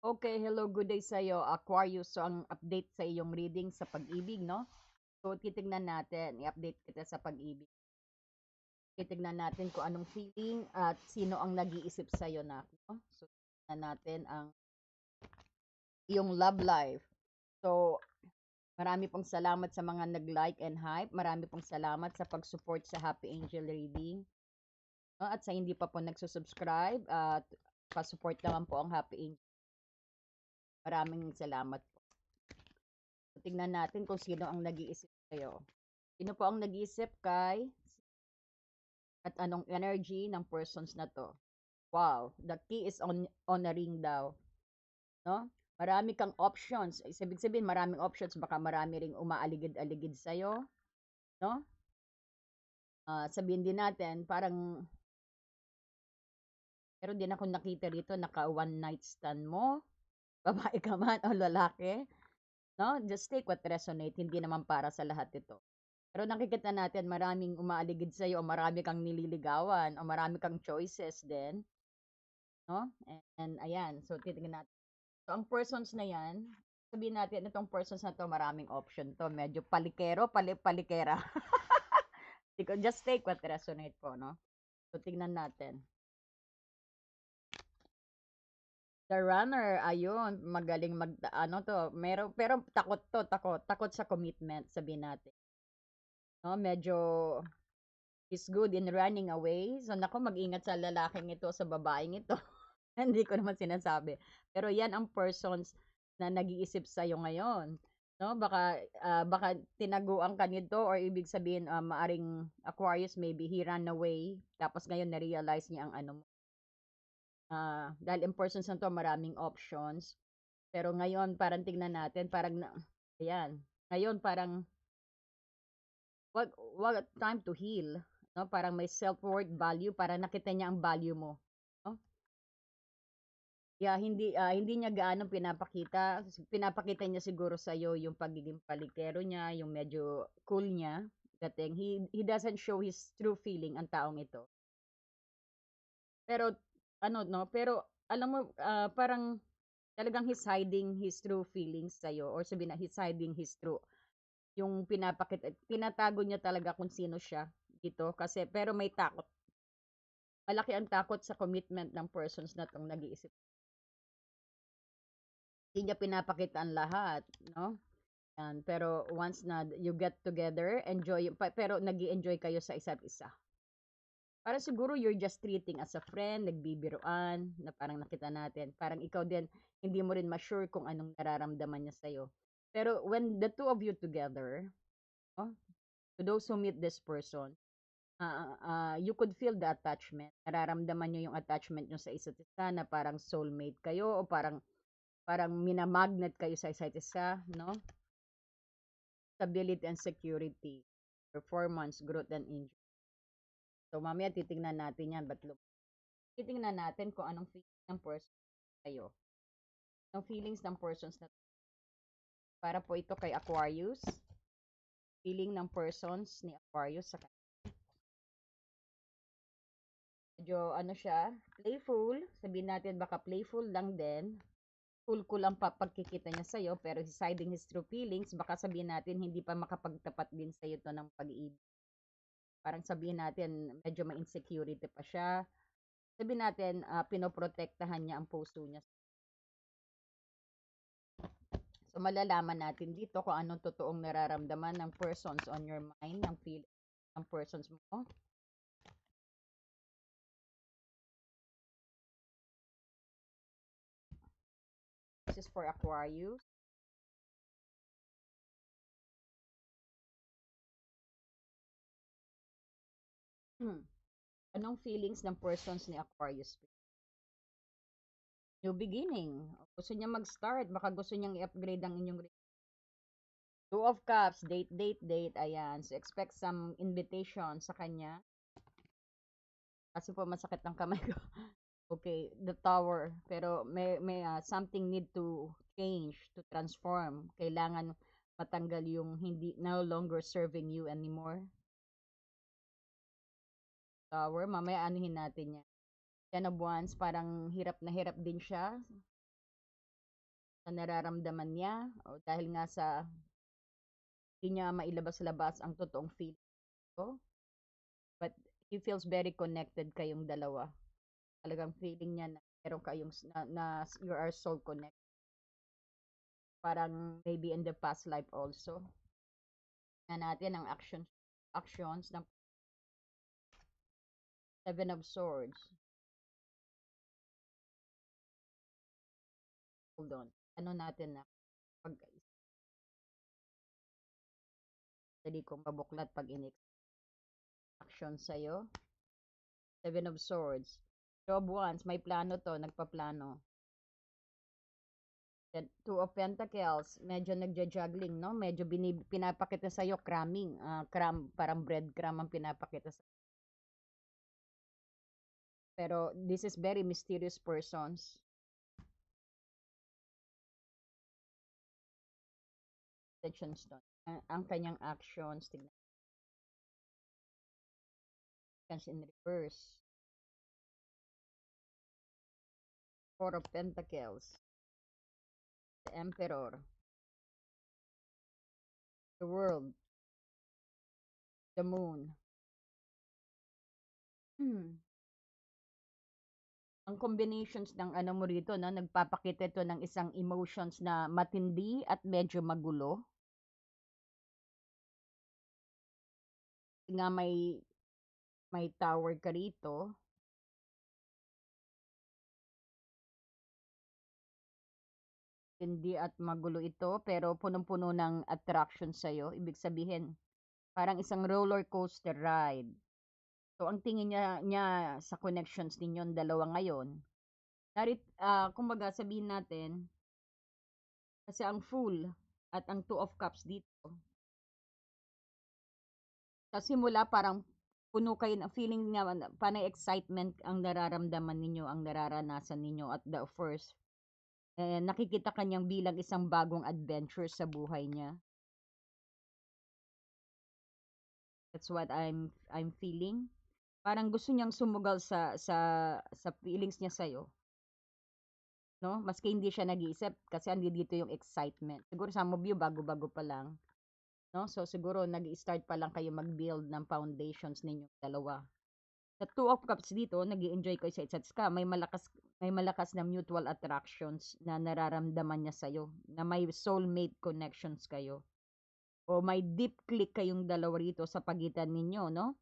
Okay, hello, good day sa'yo, Aquarius. So, ang update sa iyong reading sa pag-ibig, no? So, titignan natin, i-update kita sa pag-ibig. Titignan natin kung anong feeling at sino ang nag-iisip sa'yo na, no? So, titignan natin ang iyong love life. So, marami pong salamat sa mga nag-like and hype. Marami pong salamat sa pag-support sa Happy Angel Reading. No? At sa hindi pa po nagsusubscribe, at pa-support naman po ang Happy Angel. Maraming salamat. Tingnan natin kung sino ang nag-iisip sa'yo. Sino po ang nag-iisip kay at anong energy ng persons na to? Wow, the key is on a ring daw, no? Marami kang options. Ibig sabihin, maraming options. Baka marami ring umaaligid-aligid sa'yo, no? Sabihin din natin, parang, pero din ako nakita rito, naka one night stand mo, babae ka man o lalaki, no? Just take what resonate. Hindi naman para sa lahat ito. Pero nakikita natin maraming umaaligid sa'yo o marami kang nililigawan o marami kang choices din, no? And ayan, so titingnan natin. So ang persons na yan, sabihin natin itong persons na to maraming option to. Medyo palikero, palikera. Just take what resonate po, no? So tingnan natin. The runner, ayun, magaling ano to, pero takot to, takot sa commitment, sabihin natin. No, medyo is good in running away. So, naku, mag-ingat sa lalaking ito, sa babaeng ito. Hindi ko naman sinasabi. Pero yan ang persons na nag-iisip sa'yo ngayon. No, baka tinaguan ka nito or ibig sabihin maaring Aquarius maybe he ran away tapos ngayon na-realize niya ang ano mo. Dahil in persons na to maraming options. Pero ngayon parang tingnan natin parang ayan. Ngayon parang wag time to heal, no? Parang may self-worth value, para nakita niya ang value mo, no? Yeah, hindi niya gaano pinapakita. Pinapakita niya siguro sa iyo yung pagiging palikero niya, yung medyo cool niya. Dating he doesn't show his true feeling ang taong ito. Pero ano no, pero alam mo parang talagang he's hiding his true feelings sa iyo or sabihin na he's hiding his true yung tinatago niya talaga kung sino siya dito kasi pero may takot. Malaki ang takot sa commitment ng persons na 'tong nag-iisip. Hindi niya pinapakita ang lahat, no? Yan, pero once na you get together, pero nag-enjoy kayo sa isa't isa. Para siguro you're just treating as a friend, nagbibiruan, na parang nakita natin. Parang ikaw din, hindi mo rin ma-sure kung anong nararamdaman niya sa'yo. Pero when the two of you together, oh, to those who meet this person, you could feel the attachment. Nararamdaman niyo yung attachment niyo sa isa't isa na parang soulmate kayo o parang minamagnet kayo sa isa't isa, no? Stability and security, performance, growth and injury. So mamaya titingnan natin yan, titingnan natin kung anong feelings ng person kayo. Anong feelings ng persons na para po ito kay Aquarius. Feeling ng persons ni Aquarius sa medyo ano siya, playful. Sabihin natin baka playful lang din. Cool lang pagkikita niya sa'yo, pero he's hiding his true feelings. Baka sabihin natin hindi pa makapagtapat din sa'yo to ng pag-ibig. Parang sabihin natin medyo may insecurity pa siya. Sabihin natin pinoprotektahan niya ang puso niya. So malalaman natin dito kung anong totoong nararamdaman ng persons on your mind, ng feel ng persons mo. This is for Aquarius. Anong feelings ng persons ni Aquarius? New beginning. Gusto niya mag-start. Baka gusto niyang i-upgrade ang inyong Two of Cups. Date, date, date. Ayan. So, expect some invitation sa kanya. Kasi po masakit ang kamay ko. Okay, the Tower. Pero may something need to change, to transform. Kailangan matanggal yung hindi no longer serving you anymore. Tower, mamaya anuhin natin yan. Ten of Wands, parang hirap na hirap din siya. sa nararamdaman niya o dahil nga sa hindi niya mailabas-labas ang totoong feeling ko. But he feels very connected kayong dalawa. Talagang feeling niya na meron kayong na you are soul connected. Parang maybe in the past life also. Na natin ang actions ng Seven of Swords. Hold on. Ano natin na pag dali kong mabuklat pag action sa'yo. Seven of Swords. Job Wands, may plano to, nagpaplano. Then, Two of Pentacles, medyo nagja-juggling, no? Medyo pinapakita sa'yo cramming. Parang breadcrumb ang pinapakita sa'yo. Pero, this is very mysterious persons. Attention stone. Ang kanyang actions, tignan. In reverse. Four of Pentacles. The Emperor. The World. The Moon. Ang combinations ng ano mo rito, no, nagpapakita ito ng isang emotions na matindi at medyo magulo. Nga may tower ka rito. Hindi at magulo ito, pero punong-puno ng attraction sa'yo. Ibig sabihin, parang isang roller coaster ride. So, ang tingin niya sa connections ninyong dalawa ngayon, kumbaga sabihin natin, kasi ang Fool at ang Two of Cups dito, sa simula parang puno kayo ng feeling nga, panay excitement ang nararamdaman ninyo, ang nararanasan ninyo at the first. Nakikita kanyang bilang isang bagong adventure sa buhay niya. That's what I'm feeling. Parang gusto niyang sumugal sa feelings niya sa'yo. No? Maski hindi siya nag-iisip kasi andi dito yung excitement. Siguro some of you bago-bago pa lang. No? So siguro nag-i-start pa lang kayo mag-build ng foundations ninyong dalawa. Sa Two of Cups dito, nag-i-enjoy kayo sa isa't isa. May malakas na mutual attractions na nararamdaman niya sa'yo. Na may soulmate connections kayo. O may deep click kayong dalawa rito sa pagitan ninyo, no?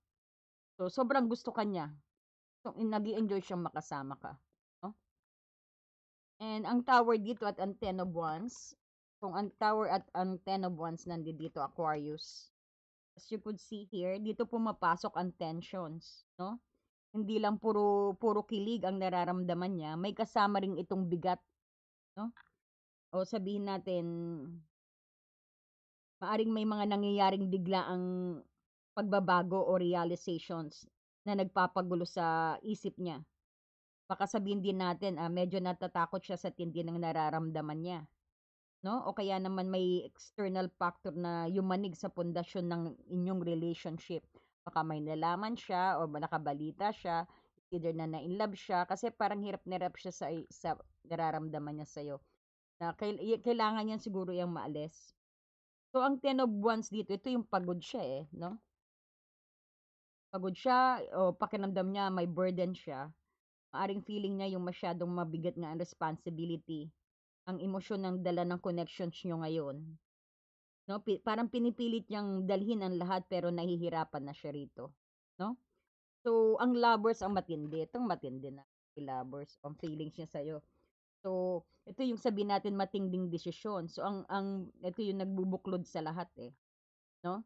So, sobrang gusto kanya. So, nag-i-enjoy siyang makasama ka. No? And ang tower dito at ang Ten of Wands, kung ang tower at ang Ten of Wands nandito Aquarius, as you could see here, dito pumapasok ang tensions, no? Hindi lang puro kilig ang nararamdaman niya, may kasama ring itong bigat, no? O sabihin natin, maaring may mga nangyayaring biglaang pagbabago o realizations na nagpapagulo sa isip niya. Baka sabihin din natin, medyo natatakot siya sa tindi ng nararamdaman niya. No? O kaya naman may external factor na yumanig sa pundasyon ng inyong relationship. Baka may nalaman siya o nakabalita siya, either na na-inlove siya, kasi parang hirap na hirap siya sa nararamdaman niya sa'yo. Na kailangan niya siguro yung maalis. So, ang Ten of Wands dito, ito yung pagod siya no? Pagod siya o pakiramdam niya may burden siya. Maaring feeling niya yung masyadong mabigat nga ang responsibility, ang emosyon ng dala ng connections niyo ngayon. No? Parang pinipilit niyang dalhin ang lahat pero nahihirapan na siya rito. No? So, ang lovers ang matindi. Itong matindi na lovers. Ang feelings niya sa'yo. So, ito yung sabi natin matinding desisyon. So, ito yung nagbubuklod sa lahat No?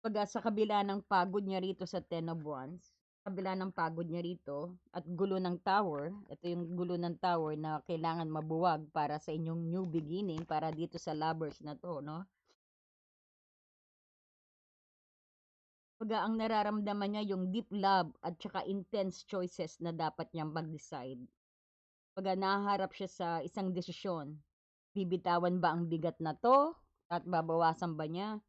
Pag sa kabila ng pagod niya rito sa Ten of Wands, kabila ng pagod niya rito at gulo ng tower, ito yung gulo ng tower na kailangan mabuwag para sa inyong new beginning, para dito sa lovers na to, no? Pag ang nararamdaman niya yung deep love at saka intense choices na dapat niyang mag-decide. Pag nahaharap siya sa isang desisyon, bibitawan ba ang bigat na to at babawasan ba niya?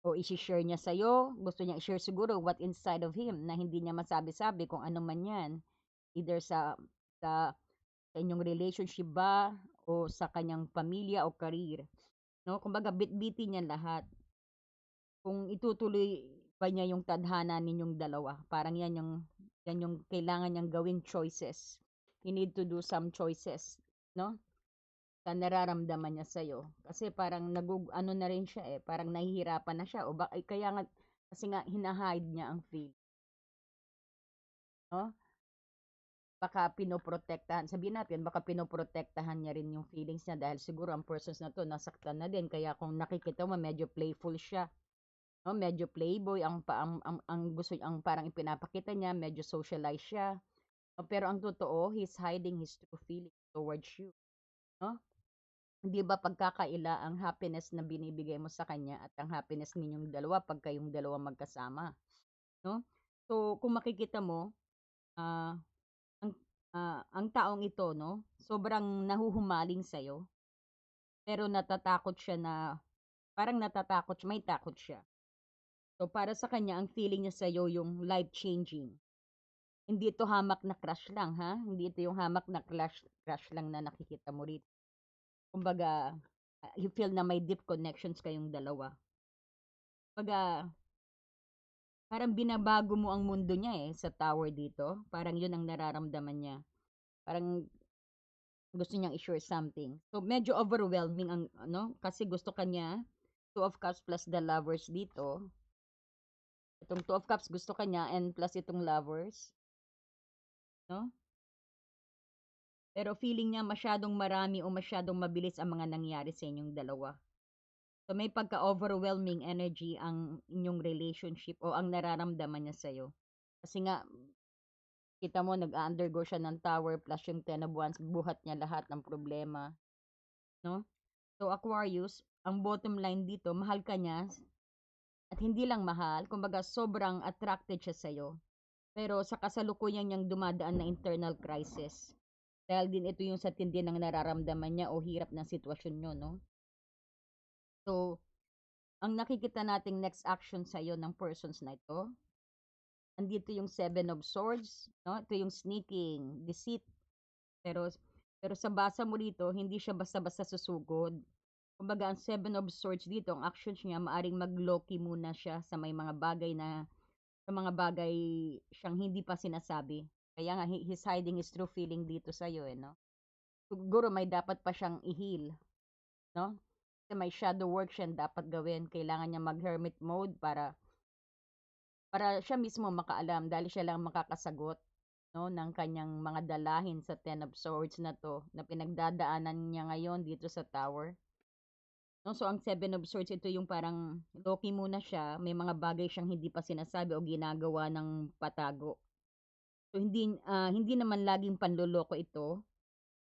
O i-share niya sa'yo, gusto niya i-share siguro what inside of him na hindi niya masabi-sabi kung ano man yan. Either sa Sa inyong relationship ba o sa kanyang pamilya o career, 'no? Kumbaga bitbitin niya lahat. Kung itutuloy ba niya yung tadhana ninyong dalawa, parang yan yung kailangan niyang gawing choices. You need to do some choices, 'no? Sa nararamdaman niya sa'yo. Kasi parang ano na rin siya, eh, parang nahihirapan na siya o kaya nga kasi nga hina-hide niya ang feel, 'no? Baka pinoprotektahan, sabihin natin baka pinoprotektahan niya rin yung feelings niya dahil siguro ang persons na 'to nasaktan na din kaya kung nakikita mo medyo playful siya, 'no? Medyo playboy ang gusto ang parang ipinapakita niya, medyo socialize siya. Pero ang totoo, he's hiding his true feelings towards you, 'no? Hindi ba pagkakaila ang happiness na binibigay mo sa kanya at ang happiness ninyong dalawa pag kayong dalawa magkasama, 'no? So, kung makikita mo, ah, ang, ang taong ito 'no, sobrang nahuhumaling sa'yo, pero natatakot siya na parang may takot siya. So, para sa kanya ang feeling niya sa'yo yung life-changing. Hindi ito hamak na crush lang, ha? Hindi ito yung hamak na crush lang na nakikita mo rito. Kumbaga, you feel na may deep connections kayong dalawa. Kumbaga, parang binabago mo ang mundo niya eh sa tower dito. Parang yun ang nararamdaman niya. Parang gusto niyang i-share something. So, medyo overwhelming ang ano, kasi gusto kanya, Two of Cups plus the Lovers dito. Itong Two of Cups gusto kanya and plus itong Lovers, no? Pero feeling niya masyadong marami o masyadong mabilis ang mga nangyari sa inyong dalawa. So, may pagka-overwhelming energy ang inyong relationship o ang nararamdaman niya sa'yo. Kasi nga, kita mo, nag-undergo siya ng tower plus yung 10 of Wands, buhat niya lahat ng problema, no? So, Aquarius, ang bottom line dito, mahal ka niya at hindi lang mahal, kumbaga sobrang attracted siya sa'yo. Pero sa kasalukuyan niyang dumadaan na internal crisis. Dahil din ito yung sa tindi ng nararamdaman niya o hirap ng sitwasyon niyo, no? So, ang nakikita nating next action sa iyo ng persons na ito, andito yung Seven of Swords, no? Ito yung sneaking, deceit. Pero pero sa basa mo dito, hindi siya basta-basta susugod. Kumbaga, ang Seven of Swords dito, ang actions niya, maaring mag-low-key muna siya sa mga bagay siyang hindi pa sinasabi. Kaya nga, he's hiding his true feeling dito sa iyo, eh, no? Siguro may dapat pa siyang i-heal, no? Kasi may shadow work siyang dapat gawin. Kailangan niya mag-hermit mode para siya mismo makaalam dahil siya lang makakasagot, no, ng kanyang mga dalahin sa Ten of Swords na 'to, na pinagdadaanan niya ngayon dito sa tower, 'no. So, ang Seven of Swords, ito yung parang low-key muna siya, may mga bagay siyang hindi pa sinasabi o ginagawa ng patago. So, hindi naman laging panloloko ito,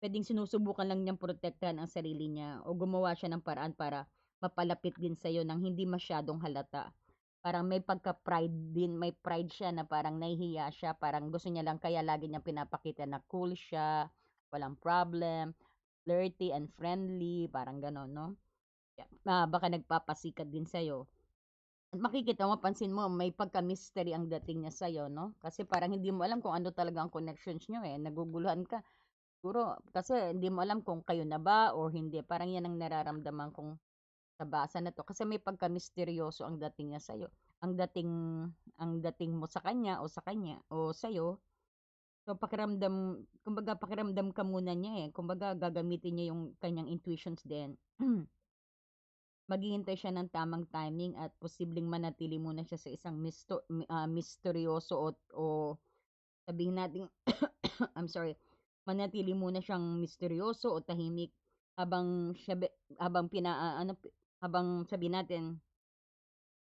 puwedeng sinusubukan lang niyang protektahan ang sarili niya o gumawa siya ng paraan para mapalapit din sa'yo ng hindi masyadong halata. Parang may pagka-pride din, may pride siya na parang nahihiya siya, parang gusto niya lang kaya lagi niyang pinapakita na cool siya, walang problem, flirty and friendly, parang gano'n, 'no? Baka nagpapasikat din sa'yo. At makikita mo, pansin mo, may pagka-mystery ang dating niya sa'yo, 'no? Kasi parang hindi mo alam kung ano talaga ang connections niyo, eh, naguguluhan ka. Siguro kasi hindi mo alam kung kayo na ba or hindi, parang 'yan ang nararamdaman kong sa basa na 'to kasi may pagka-misteryoso ang dating niya sa'yo. Ang dating ang dating mo sa kanya o sa kanya o sa'yo, so pakiramdam ka muna niya, eh, kumbaga gagamitin niya yung kanyang intuitions din. Maghihintay siya ng tamang timing at posibleng manatili muna siya sa isang misteryoso o sabihin nating I'm sorry, manatili muna siyang misteryoso o tahimik habang habang sabihin natin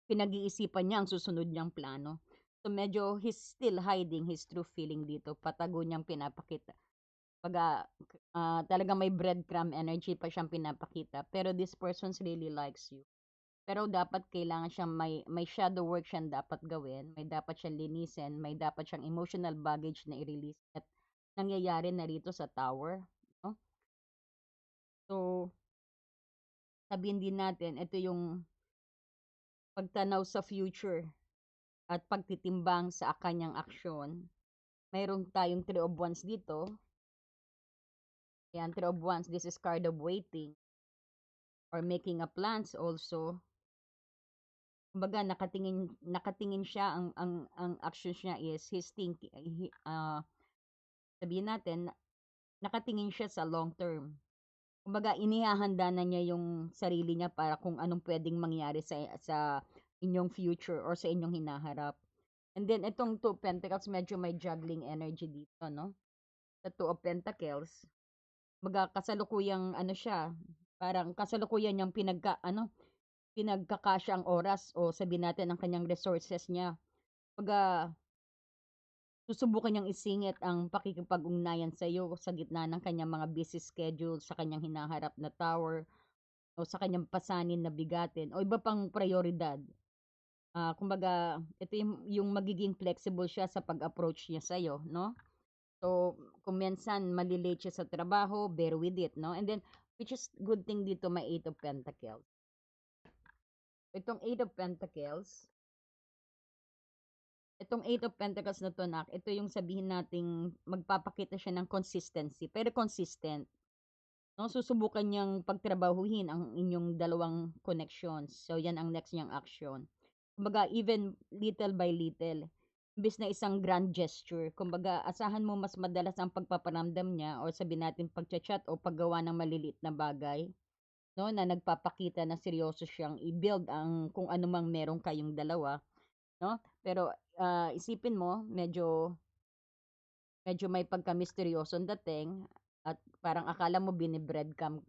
pinag-iisipan niya ang susunod niyang plano. So, medyo he's still hiding his true feeling dito, patago niyang pinapakita. Kumbaga, talagang may breadcrumb energy pa siyang pinapakita, pero this person really likes you. Pero dapat kailangan siyang may shadow work siyang dapat gawin, may dapat siyang linisin, may dapat siyang emotional baggage na i-release at nangyayari na rito sa tower, 'no? So, sabihin din natin ito yung pagtanaw sa future at pagtitimbang sa kanyang aksyon. Mayroon tayong Three of Wands dito, Yan, Three of Wands. This is card of waiting or making a plans also. Kumbaga nakatingin siya, ang actions niya is he's thinking, sabihin natin nakatingin siya sa long term. Kumbaga inihahanda na niya yung sarili niya para kung anong puwedeng mangyari sa inyong future or sa inyong hinaharap. And then itong Two of Pentacles medyo may juggling energy dito 'no. Sa Two of Pentacles, kumbaga kasalukuyang ano siya, parang kasalukuyan niyang pinagkakasya ang oras o sabihin natin ang kanyang resources niya. Kumbaga susubukan niyang isingit ang pakikipag-ugnayan sa iyo sa gitna ng kanyang mga busy schedule, sa kanyang hinaharap na tower o sa kanyang pasanin na bigatin o iba pang prayoridad. Kumbaga ito yung magiging flexible siya sa pag-approach niya sa iyo 'no. So, kung minsan mali-late siya sa trabaho, bear with it 'no. And then which is good thing dito may Eight of Pentacles. Itong Eight of Pentacles, itong Eight of Pentacles na 'to nak, ito yung sabihin nating magpapakita siya ng consistency, pero consistent. 'No, susubukan niyang pagtrabahuhin ang inyong dalawang connections. So, 'yan ang next niyang action. Kumbaga even little by little, imbes na isang grand gesture, kumbaga asahan mo mas madalas ang pagpaparamdam niya or sabihin natin pagcha-chat o paggawa ng maliliit na bagay, 'no, na nagpapakita na seryoso siyang i-build ang kung ano mang meron kayong dalawa, 'no? Pero, isipin mo medyo medyo may pagka-misteryosong dating at parang akala mo bine-breadcrumb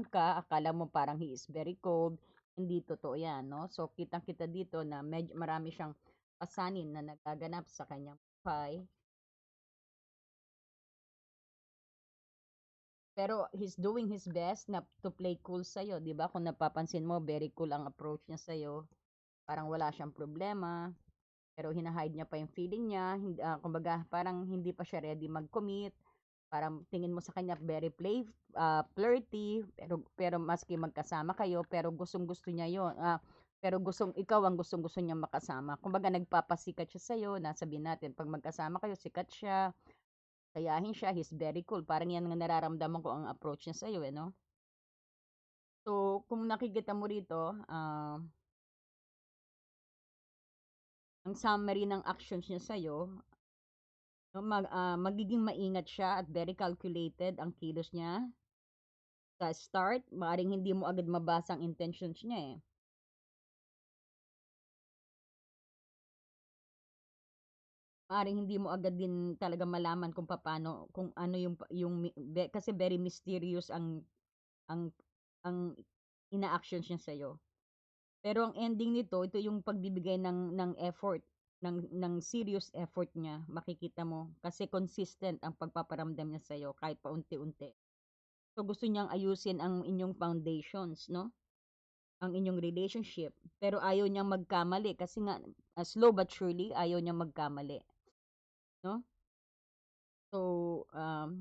ka, akala mo parang he is very cold, hindi totoo 'yan 'no. So kitang-kita dito na marami siyang pasanin na nagaganap sa kanyang buhay. Pero he's doing his best na to play cool sa'yo, 'di ba? Kung napapansin mo very cool ang approach niya sa'yo, parang wala siyang problema, pero hina-hide niya pa yung feeling niya, kumbaga parang hindi pa siya ready mag-commit. Parang tingin mo sa kanya very flirty, pero pero maski magkasama kayo, pero gustong-gusto niya 'yon, pero ikaw ang gustong-gusto niyang makasama. Kumbaga nagpapasikat siya sa'yo na sabihin natin 'pag magkasama kayo sikat siya, sayahin siya, he's very cool. Parang 'yan ang nararamdaman ko ang approach niya sa'yo, eh, 'no? So, kung nakikita mo rito, ang summary ng actions niya sa'yo, no, magiging maingat siya at very calculated ang kilos niya. Sa start, maaaring hindi mo agad mabasa ang intentions niya, eh. Maaaring hindi mo agad din talaga malaman kung papaano kung ano kasi very mysterious ang ang ina-actions niya sa'yo. Pero ang ending nito, ito yung pagbibigay ng effort, ng serious effort niya, makikita mo. Kasi consistent ang pagpaparamdam niya sa'yo kahit paunti-unti. So gusto niyang ayusin ang inyong foundations, 'no? Ang inyong relationship. Pero ayaw niyang magkamali kasi nga slow but surely ayaw niyang magkamali, 'no? So,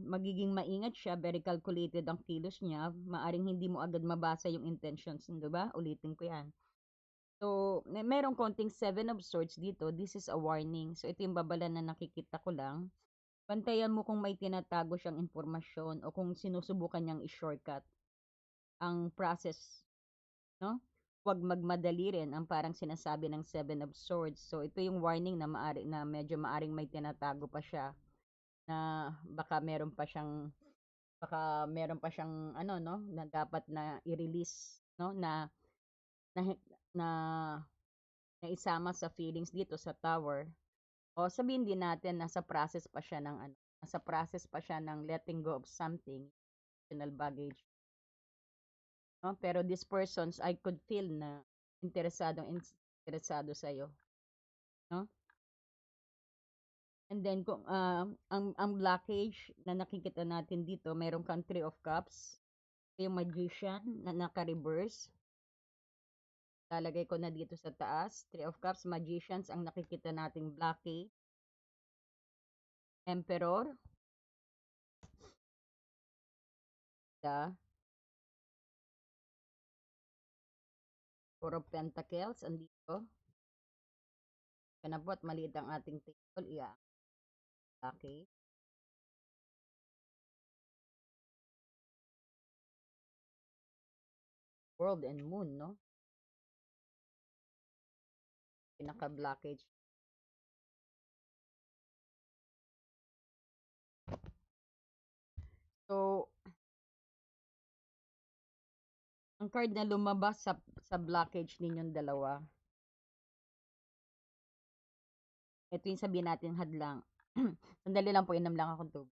magiging maingat siya, very calculated ang kilos niya, maaring hindi mo agad mabasa yung intentions, 'di ba? Ulitin ko 'yan. So, merong konting Seven of Swords dito, this is a warning. So, ito yung babala na nakikita ko lang. Bantayan mo kung may tinatago siyang impormasyon o kung sinusubukan niyang i-shortcut ang process, 'no? Huwag magmadali rin ang parang sinasabi ng Seven of Swords. So, ito yung warning na medyo maaring may tinatago pa siya na baka meron pa siyang ano 'no, na dapat na i-release 'no, na na na isama sa feelings dito sa tower. O sabihin din natin nasa process pa siya ng letting go of something, emotional baggage, 'no? Pero these persons, I could feel na interesado sa'yo, 'no? And then kung, ang blockage na nakikita natin dito, meron kang Three of Cups, yung Magician na naka-reverse. Lalagay ko na dito sa taas. Three of Cups, Magicians ang nakikita nating blockage. Emperor, the Four of Pentacles, andito. Kana po at maliit ang ating table, okay. world and moon, no? Pinaka-blockage. So, ang card na lumabas sa blockage ninyong dalawa, ito yung sabihin natin hadlang. Sandali lang po, inam lang akong tubig.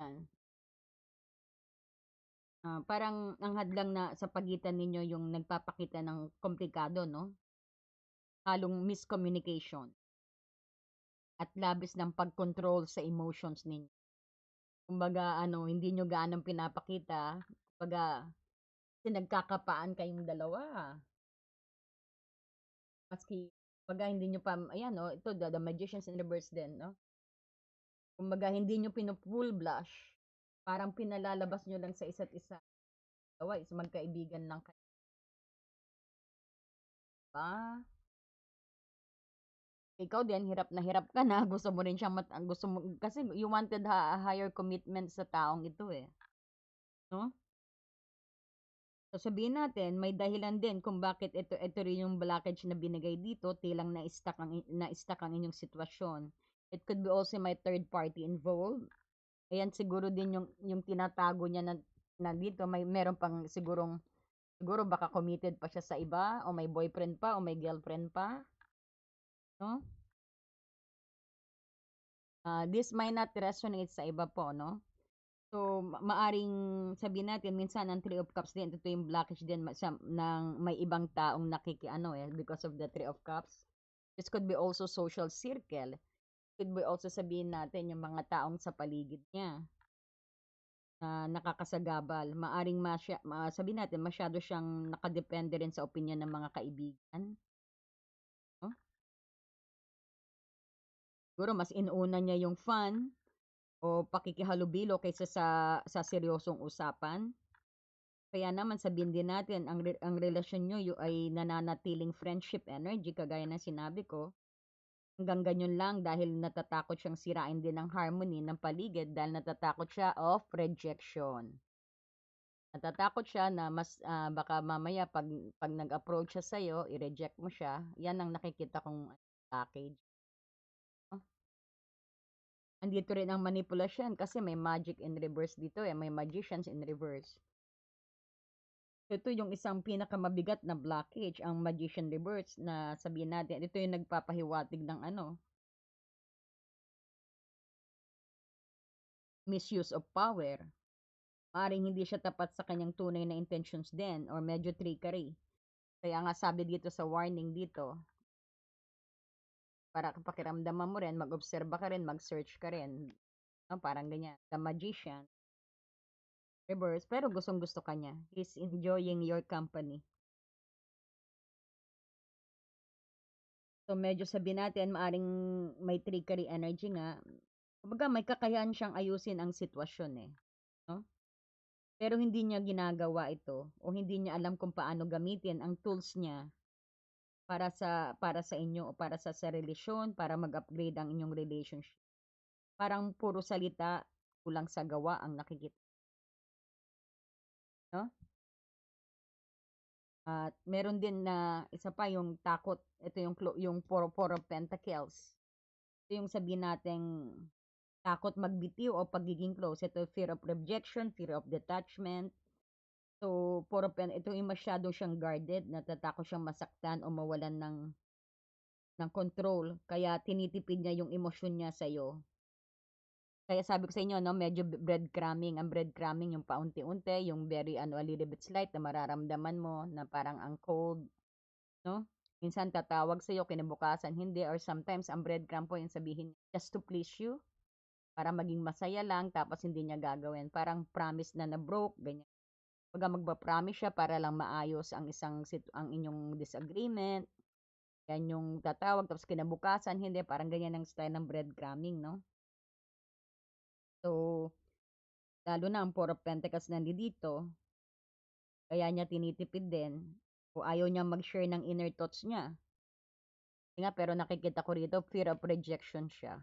Yan. Parang ang hadlang na sa pagitan ninyo yung nagpapakita ng komplikado, no? Halong miscommunication at labis ng pag-control sa emotions ninyo. Kumbaga, hindi nyo gaanong pinapakita. Kumbaga, kasi nagkakapaan kayong dalawa. Maski, kumbaga, hindi nyo pa, ayan, no? Ito, the Magician's in Reverse din, no? Kumbaga, hindi nyo pinupull blush. Parang pinalalabas nyo lang sa isa't isa. Dalawa is magkaibigan lang kayo. Diba? Ikaw din, hirap na hirap ka na. Gusto mo rin siyang, gusto mo, kasi you wanted a higher commitment sa taong ito eh. No? So sabihin natin, may dahilan din kung bakit ito rin yung blockage na binigay dito, tilang na-stuck ang inyong sitwasyon. It could be also may third party involved. Ayan siguro din yung tinatago niya na dito, meron pang siguro baka committed pa siya sa iba o may boyfriend pa o may girlfriend pa, no? This might not resonate sa iba po, no? So, maaring sabihin natin, minsan ang Three of Cups din, ito yung blockage din ng may ibang taong because of the Three of Cups. This could be also social circle. Could be also sabihin natin yung mga taong sa paligid niya na nakakasagabal. Maaring sabihin natin, masyado siyang nakadepende rin sa opinion ng mga kaibigan. No? Siguro mas inuna niya yung fun o pakikihalubilo kaysa sa seryosong usapan. Kaya naman sabihin din natin ang relasyon niyo ay nananatiling friendship energy kagaya ng sinabi ko. Hanggang ganyan lang dahil natatakot siyang sirain din ang harmony ng paligid dahil natatakot siya of rejection. Natatakot siya na mas baka mamaya pag nag-approach siya sa'yo, i-reject mo siya. Yan ang nakikita kong package. Oh. Andito rin ang manipulation kasi may magic in reverse dito eh. May magicians in reverse. Ito yung isang pinakamabigat na blockage, ang magician reverse na sabihin natin, ito yung nagpapahiwatig ng misuse of power. Maring hindi siya tapat sa kanyang tunay na intentions din or medyo trickery. Kaya nga sabi dito sa warning dito, para pakiramdaman mo rin, mag-obserba ka rin, mag-search ka rin. No, parang ganyan. The magician, reverse, pero gustong gusto ka niya. He's enjoying your company. So medyo sabi natin, maaring may trickery energy nga. Kumbaga may kakayahan siyang ayusin ang sitwasyon eh. No? Pero hindi niya ginagawa ito o hindi niya alam kung paano gamitin ang tools niya para sa inyo o para sa relasyon, para mag-upgrade ang inyong relationship. Parang puro salita, kulang sa gawa ang nakikita. No? At meron din na isa pa yung takot. Ito yung four of pentacles. Ito yung sabihin nating takot magbitiw o pagiging close. Ito fear of rejection, fear of detachment. So, ito yung masyado siyang guarded, natatakot siyang masaktan o mawalan ng control. Kaya tinitipid niya yung emosyon niya sa'yo. Kaya sabi ko sa inyo, no, medyo breadcrumbing. Ang breadcrumbing, yung paunti-unti, yung very, a little bit slight na mararamdaman mo na parang ang cold, no? Minsan tatawag sa'yo, kinabukasan hindi, or sometimes ang breadcrumb po yung sabihin, just to please you, para maging masaya lang, tapos hindi niya gagawin. Parang promise na na-broke, ganyan. Pag magpa-promise siya para lang maayos ang inyong disagreement, yan yung tatawag, tapos kinabukasan, hindi, parang ganyan ang style ng breadcrumbing, no? So, lalo na ang Four of Pentacles nandito, kaya niya tinitipid din, o ayaw niya mag-share ng inner thoughts niya. Nga, pero nakikita ko rito, fear of rejection siya.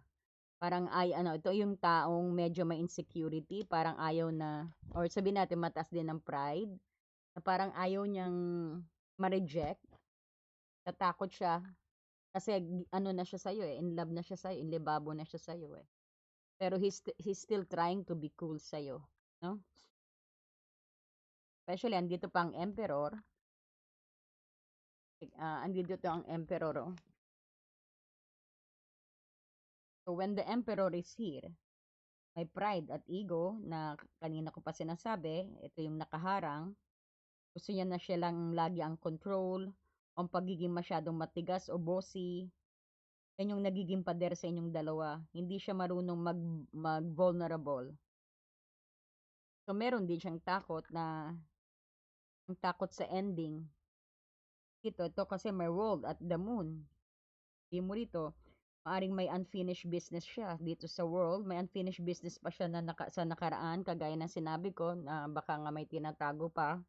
Parang ito yung taong medyo may insecurity, parang ayaw na, or sabihin natin mataas din ng pride, na parang ayaw niyang ma-reject, natakot siya, kasi na siya sa'yo eh, in love na siya sa'yo, in libabo na siya sa'yo eh. Pero he's still trying to be cool sa'yo, no? Especially, andito pa ang emperor, andito to ang emperor, oh. So, when the emperor is here, may pride at ego na kanina ko pa sinasabi, ito yung nakaharang. Gusto niya na siya lang lagi ang control, ang pagiging masyadong matigas o bossy. Yan yung nagiging pader sa inyong dalawa. Hindi siya marunong mag-vulnerable. So, meron din siyang takot na, ang takot sa ending. Ito kasi may world at the moon. Di mo rito, maaring may unfinished business siya dito sa world. May unfinished business pa siya na sa nakaraan, kagaya ng sinabi ko, na baka nga may tinatago pa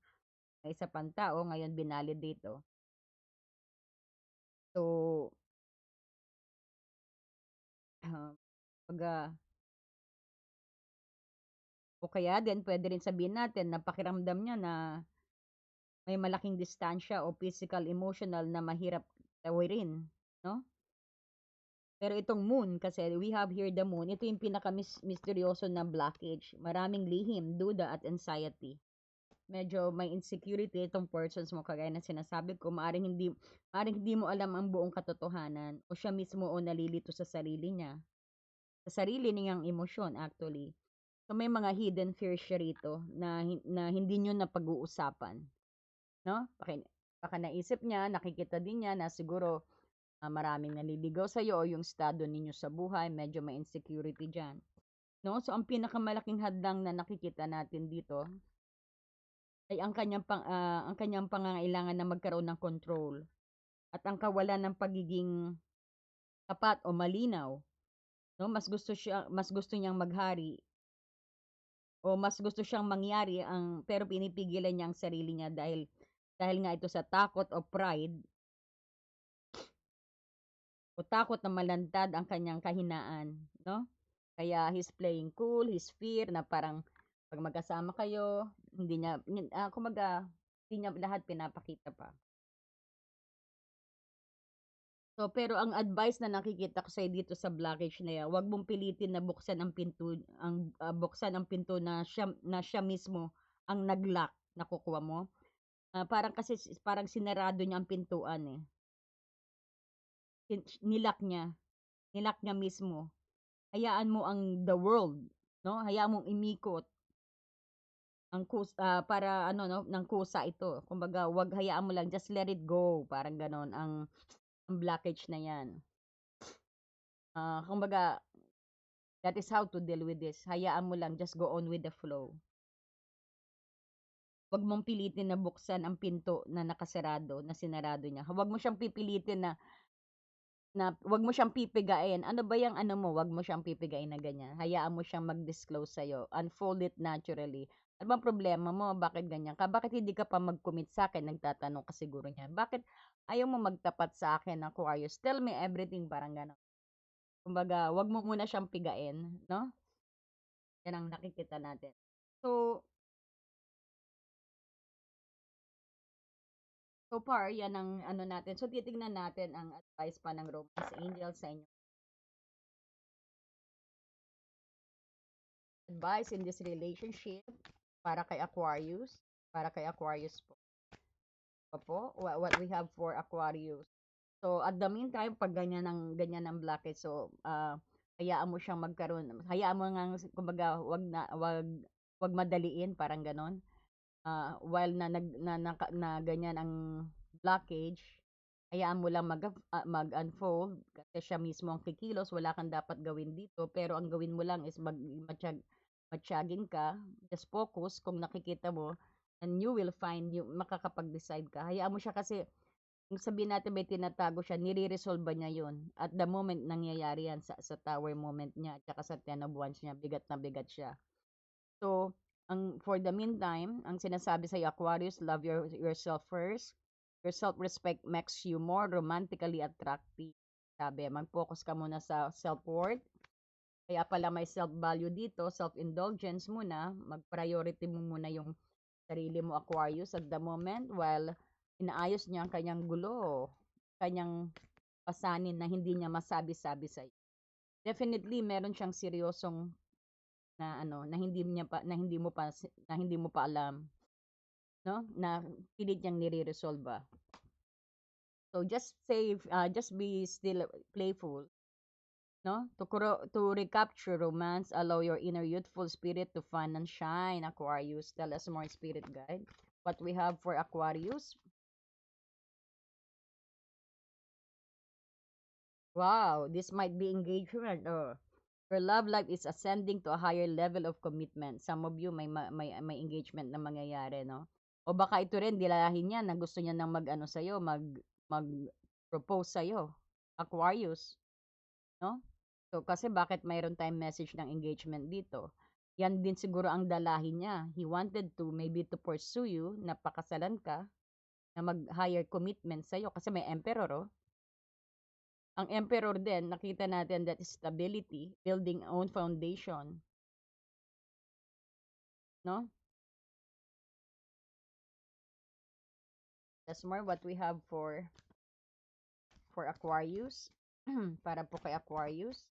na isa pang tao, ngayon binalid dito. So, pag, o kaya din, pwede rin sabihin natin na pakiramdam niya na may malaking distansya o physical, emotional na mahirap tawirin, no? Pero itong moon, kasi we have here the moon, ito yung pinaka-misteryoso na blockage. Maraming lihim, duda at anxiety. Medyo may insecurity itong persons mo, kagaya na sinasabi ko, maaring hindi mo alam ang buong katotohanan, o siya mismo o nalilito sa sarili niya. Sa sarili niyang emosyon, actually. So, may mga hidden fears siya rito na hindi nyo na pag-uusapan. No? Baka naisip niya, nakikita din niya na siguro maraming naliligaw sa'yo o yung estado ninyo sa buhay, medyo may insecurity dyan. No? So, ang pinakamalaking hadlang na nakikita natin dito ay ang kanyang pangangailangan na magkaroon ng control at ang kawalan ng pagiging tapat o malinaw. No? Mas gusto niyang maghari o mas gusto siyang mangyari pero pinipigilan niya ang sarili niya dahil nga ito sa takot o pride o takot na malantad ang kanyang kahinaan, no? Kaya he's playing cool, he's fear na parang pag magkasama kayo, kumaga, hindi niya lahat pinapakita pa. So, pero ang advice na nakikita ko sa'yo dito sa blockage na yan, huwag mong pilitin na buksan ang pinto na siya mismo ang nag-lock na kukuha mo. Parang sinarado niya ang pintuan eh. Nilock niya mismo. Hayaan mo ang the world, no? Hayaan mong imikot para no, ng kusa ito. Kumbaga, wag hayaan mo lang, just let it go, parang ganon ang blockage na 'yan. Kumbaga, that is how to deal with this. Hayaan mo lang, just go on with the flow. Wag mong pilitin na buksan ang pinto na nakasarado, na sinarado niya. Wag mo siyang pipilitin na wag mo siyang pipigain. Ano ba yung mo? Wag mo siyang pipigain na ganyan. Hayaan mo siyang mag-disclose sa'yo. Unfold it naturally. Ano bang problema mo? Bakit ganyan ka? Bakit hindi ka pa mag-commit sa akin? Nagtatanong ka siguro niyan. Bakit ayaw mo magtapat sa akin, Aquarius? Tell me everything, parang gano'n. Kumbaga, wag mo muna siyang pigain, no? Yan ang nakikita natin. So far, yan ang natin. So, titignan natin ang advice pa ng Romance Angel sa inyo. Advice in this relationship para kay Aquarius. Para kay Aquarius po. What we have for Aquarius. So, at the meantime, pag ganyan ang blockage, so, hayaan mo siyang magkaroon. Hayaan mo nga, kumbaga, wag madaliin, parang ganon. While na ganyan ang blockage, hayaan mo lang mag-unfold kasi siya mismo ang kikilos, wala kang dapat gawin dito, pero ang gawin mo lang is matsyagin ka, just focus kung nakikita mo, and you will find yung makakapag-decide ka. Hayaan mo siya kasi, kung sabihin natin may tinatago siya, nire-resolve ba niya yun? At the moment nangyayari yan sa tower moment niya, at saka sa 10 of wands niya, bigat na bigat siya. So, for the meantime, ang sinasabi sa Aquarius, love yourself first. Your self-respect makes you more romantically attractive. Sabi, mag-focus ka muna sa self-worth. Kaya pala may self-value dito, self-indulgence muna, mag-priority mo muna yung sarili mo, Aquarius, at the moment, while inaayos niya ang kanyang gulo, kanyang pasanin na hindi niya masabi-sabi sa iyo. Definitely meron siyang seryosong na ano, na hindi niya pa na hindi mo pa alam, no? Na pilit niyang nire-resolve. So just be still playful, no? To recapture romance, allow your inner youthful spirit to fun and shine, Aquarius. Tell us more, spirit guide. What we have for Aquarius? Wow, this might be engagement. Your love life is ascending to a higher level of commitment. Some of you may engagement na mangyayari, no? O baka ito rin dilahin niya na gusto niya nang mag-ano sa iyo, mag propose sa iyo. Aquarius, no? So kasi bakit mayroon tayong message ng engagement dito? Yan din siguro ang dalahin niya. He wanted to maybe to pursue you, napakasalan ka, na mag-higher commitment sa iyo kasi may emperor, oh. Ang emperor din, nakita natin that is stability, building own foundation, no? That's more what we have for Aquarius. Para po kay Aquarius.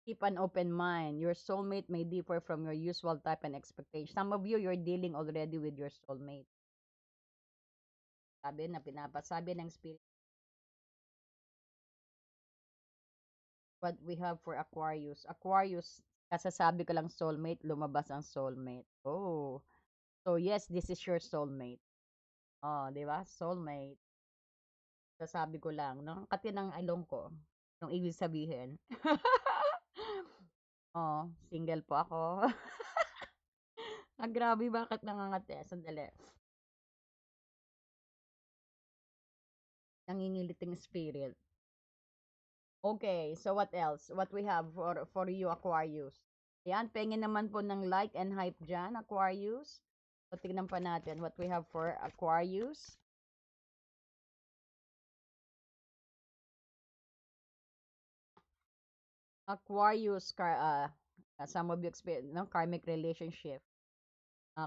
Keep an open mind. Your soulmate may differ from your usual type and expectation. Some of you, you're dealing already with your soulmate. Sabi na pinapasabi ng spirit. What we have for Aquarius. Aquarius, kasasabi ko lang soulmate, lumabas ang soulmate. Oh. So yes, this is your soulmate. Oh, 'di ba? Soulmate. Sasabi ko lang, no? Kati ng along ko, yung ibig sabihin. Oh, single po ako. Grabe, bakit nangangati? Sandali. Nangingiliting spirit. Okay, so what else? What we have for you, Aquarius? Ayan, pengin naman po ng like and hype dyan, Aquarius. So, tignan pa natin what we have for Aquarius. Aquarius, some of you experience, no, karmic relationship.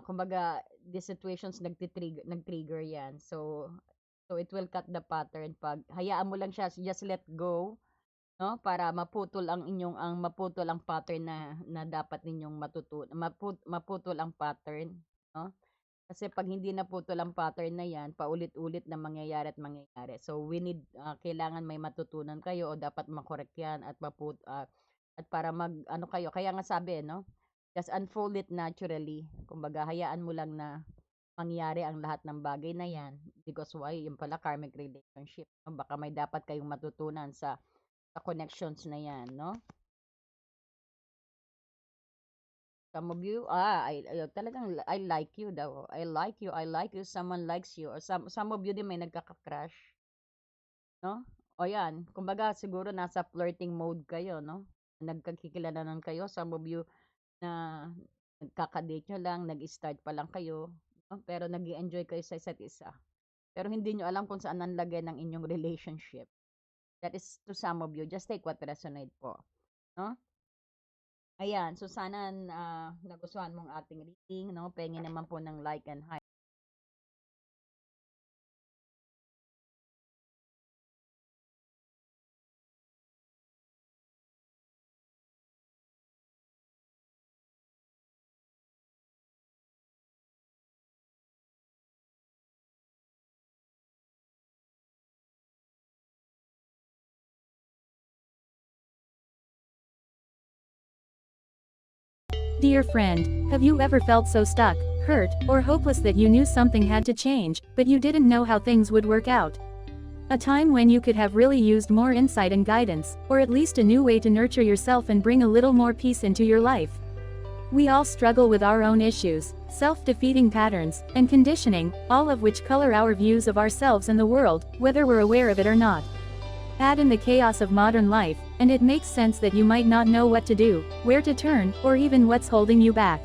Kumbaga, these situations nag-trigger yan. So it will cut the pattern pag hayaan mo lang siya, just let go, no, para maputol ang pattern na dapat ninyong maputol ang pattern, no? Kasi pag hindi naputol ang pattern na yan, paulit-ulit na mangyayari at mangyayari. So we need kailangan may matutunan kayo o dapat makorek yan at at para ano kayo. Kaya nga sabi, no? Just unfold it naturally. Kumbaga, hayaan mo lang na mangyari ang lahat ng bagay na yan. Because why? Yung pala karmic relationship. No? Baka may dapat kayong matutunan sa connections na yan, no? Some of you, talagang I like you daw. I like you, someone likes you. Or some of you din may nagkaka-crush, no? O yan, kumbaga siguro nasa flirting mode kayo, no? Nagkakikilalanan kayo, some of you na nagkaka-date nyo lang, nag-start pa lang kayo, no? Pero nag-i-enjoy kayo sa isa't isa. Pero hindi nyo alam kung saan ang lagay ng inyong relationship. That is to some of you. Just take what resonate po, no? Ayan, so sana nagustuhan mong ating reading, no? Pengi naman po ng like and hype. Dear friend, have you ever felt so stuck, hurt, or hopeless that you knew something had to change, but you didn't know how things would work out? A time when you could have really used more insight and guidance, or at least a new way to nurture yourself and bring a little more peace into your life. We all struggle with our own issues, self-defeating patterns, and conditioning, all of which color our views of ourselves and the world, whether we're aware of it or not. Add in the chaos of modern life, and it makes sense that you might not know what to do, where to turn, or even what's holding you back.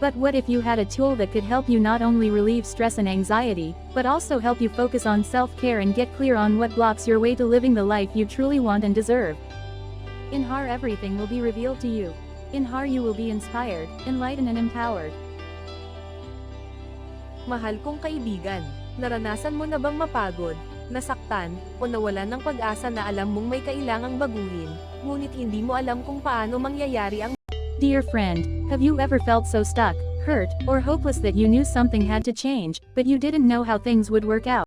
But what if you had a tool that could help you not only relieve stress and anxiety, but also help you focus on self-care and get clear on what blocks your way to living the life you truly want and deserve? In Har, everything will be revealed to you. In Har, you will be inspired, enlightened, and empowered. Mahal kong kaibigan, naranasan mo na bang mapagod, nasaktan, o nawalan ng pag-asa na alam mong may kailangang baguhin, ngunit hindi mo alam kung paano mangyayari ang Dear friend, have you ever felt so stuck, hurt, or hopeless that you knew something had to change, but you didn't know how things would work out?